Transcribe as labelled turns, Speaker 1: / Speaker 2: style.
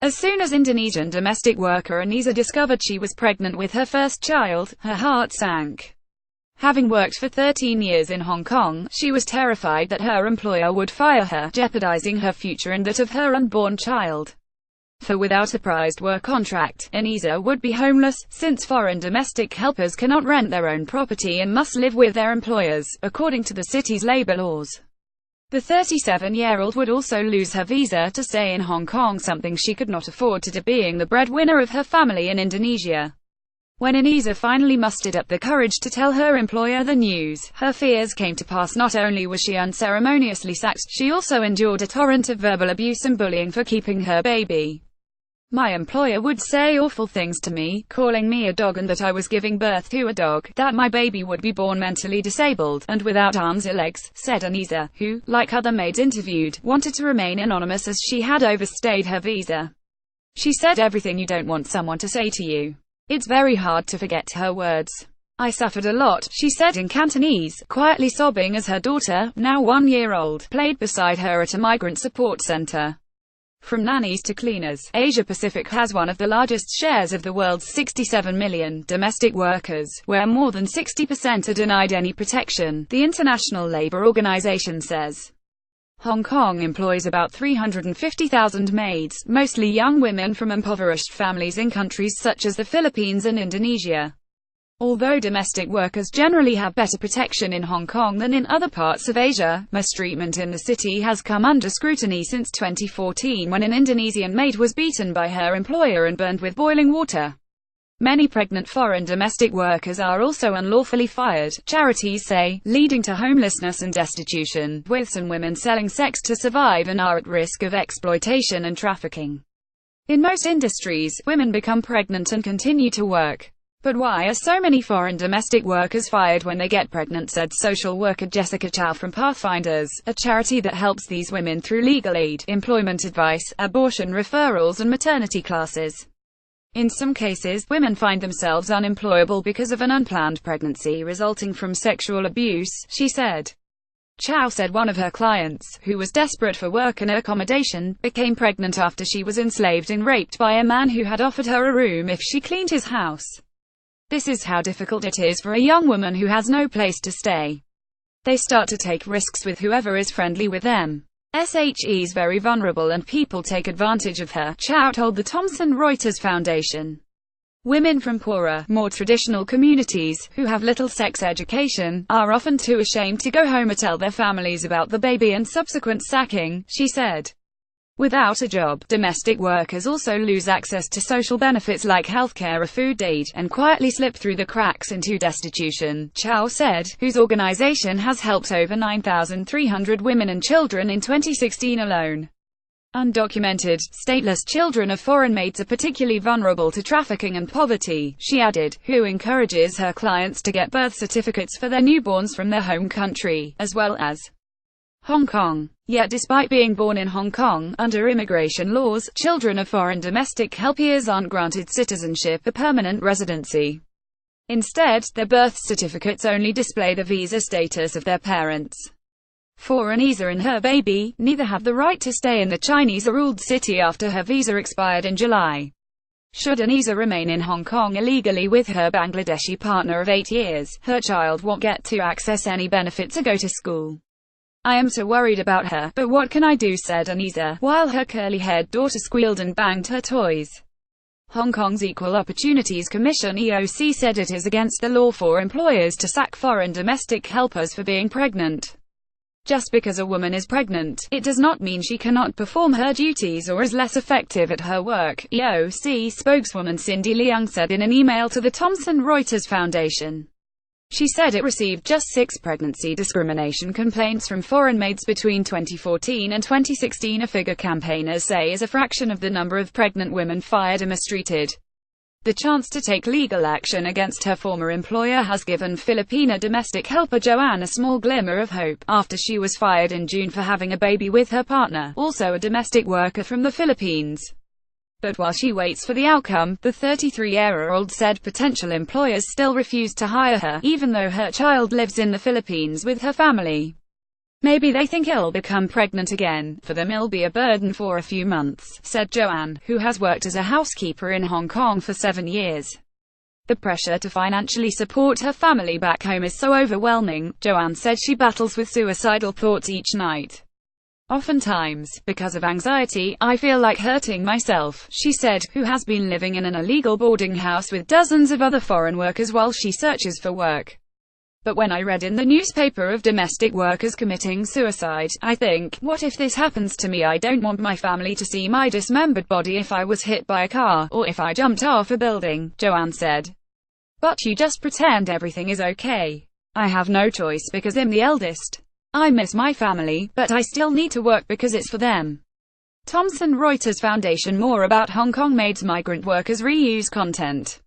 Speaker 1: As soon as Indonesian domestic worker Anisa discovered she was pregnant with her first child, her heart sank. Having worked for 13 years in Hong Kong, she was terrified that her employer would fire her, jeopardizing her future and that of her unborn child. For without a prized work contract, Anisa would be homeless, since foreign domestic helpers cannot rent their own property and must live with their employers, according to the city's labor laws. The 37-year-old would also lose her visa to stay in Hong Kong, something she could not afford to do, being the breadwinner of her family in Indonesia. When Anisa finally mustered up the courage to tell her employer the news, her fears came to pass. Not only was she unceremoniously sacked, she also endured a torrent of verbal abuse and bullying for keeping her baby. My employer would say awful things to me, calling me a dog and that I was giving birth to a dog, that my baby would be born mentally disabled, and without arms or legs, said Anisa, who, like other maids interviewed, wanted to remain anonymous as she had overstayed her visa. She said everything you don't want someone to say to you. It's very hard to forget her words. I suffered a lot, she said in Cantonese, quietly sobbing as her daughter, now 1 year old, played beside her at a migrant support center. From nannies to cleaners, Asia-Pacific has one of the largest shares of the world's 67 million domestic workers, where more than 60% are denied any protection, the International Labour Organization says. Hong Kong employs about 350,000 maids, mostly young women from impoverished families in countries such as the Philippines and Indonesia. Although domestic workers generally have better protection in Hong Kong than in other parts of Asia, mistreatment in the city has come under scrutiny since 2014 when an Indonesian maid was beaten by her employer and burned with boiling water. Many pregnant foreign domestic workers are also unlawfully fired, charities say, leading to homelessness and destitution, with some women selling sex to survive and are at risk of exploitation and trafficking. In most industries, women become pregnant and continue to work. But why are so many foreign domestic workers fired when they get pregnant, said social worker Jessica Chow from Pathfinders, a charity that helps these women through legal aid, employment advice, abortion referrals and maternity classes. In some cases, women find themselves unemployable because of an unplanned pregnancy resulting from sexual abuse, she said. Chow said one of her clients, who was desperate for work and accommodation, became pregnant after she was enslaved and raped by a man who had offered her a room if she cleaned his house. This is how difficult it is for a young woman who has no place to stay. They start to take risks with whoever is friendly with them. SHE is very vulnerable and people take advantage of her, Chow told the Thomson Reuters Foundation. Women from poorer, more traditional communities, who have little sex education, are often too ashamed to go home or tell their families about the baby and subsequent sacking, she said. Without a job, domestic workers also lose access to social benefits like healthcare or food aid, and quietly slip through the cracks into destitution, Chow said, whose organization has helped over 9,300 women and children in 2016 alone. Undocumented, stateless children of foreign maids are particularly vulnerable to trafficking and poverty, she added, who encourages her clients to get birth certificates for their newborns from their home country, as well as Hong Kong. Yet despite being born in Hong Kong, under immigration laws, children of foreign domestic helpers aren't granted citizenship or permanent residency. Instead, their birth certificates only display the visa status of their parents. For Anisa and her baby, neither have the right to stay in the Chinese-ruled city after her visa expired in July. Should Anisa remain in Hong Kong illegally with her Bangladeshi partner of 8 years, her child won't get to access any benefits or go to school. I am so worried about her, but what can I do, said Anisa, while her curly-haired daughter squealed and banged her toys. Hong Kong's Equal Opportunities Commission (EOC) said it is against the law for employers to sack foreign domestic helpers for being pregnant. Just because a woman is pregnant, it does not mean she cannot perform her duties or is less effective at her work, EOC spokeswoman Cindy Leung said in an email to the Thomson Reuters Foundation. She said it received just 6 pregnancy discrimination complaints from foreign maids between 2014 and 2016, a figure campaigners say is a fraction of the number of pregnant women fired or mistreated. The chance to take legal action against her former employer has given Filipina domestic helper Joanne a small glimmer of hope, after she was fired in June for having a baby with her partner, also a domestic worker from the Philippines. But while she waits for the outcome, the 33-year-old said potential employers still refuse to hire her, even though her child lives in the Philippines with her family. Maybe they think I'll become pregnant again. For them it'll be a burden for a few months, said Joanne, who has worked as a housekeeper in Hong Kong for 7 years. The pressure to financially support her family back home is so overwhelming. Joanne said she battles with suicidal thoughts each night. Oftentimes, because of anxiety, I feel like hurting myself, she said, who has been living in an illegal boarding house with dozens of other foreign workers while she searches for work. But when I read in the newspaper of domestic workers committing suicide, I think, what if this happens to me? I don't want my family to see my dismembered body if I was hit by a car, or if I jumped off a building, Joanne said. But you just pretend everything is okay. I have no choice because I'm the eldest. I miss my family, but I still need to work because it's for them. Thomson Reuters Foundation. More about Hong Kong maids. Migrant workers reuse content.